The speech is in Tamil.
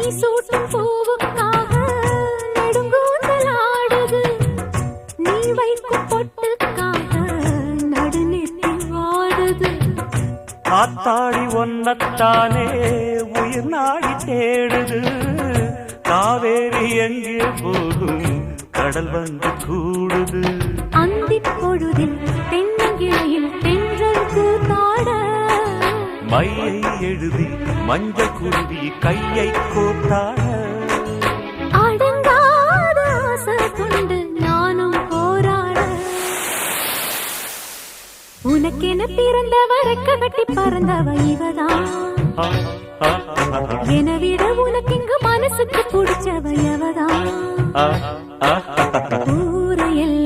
சூட்டும் பூவுக்காக நெடுங்கூந்தலாடுது. நீ வைக்கும் பொட்டுக்காக நடுநெத்தி வாடுது. ஆத்தாடி ஒன்னத்தானே உயிர் நாடி தேடுது. காவேரி எங்கே போகும் கடல் வந்து கூடுது. அந்திப் பொழுதில் தென்னங்கிளையில் தென்றல் கூத்தாட மையை எழுதி மஞ்சள் குருவி கையை கோத்தாட. அடங்காத ஆசை கொண்டு நானும் போராட. உனக்கென பிறந்தவ ரெக்க கட்டி பறந்தவ இவதான். என விட உனக்கு இங்கு மனசுக்கு பிடிச்சவ எவதான். ஊரையெல்லாம்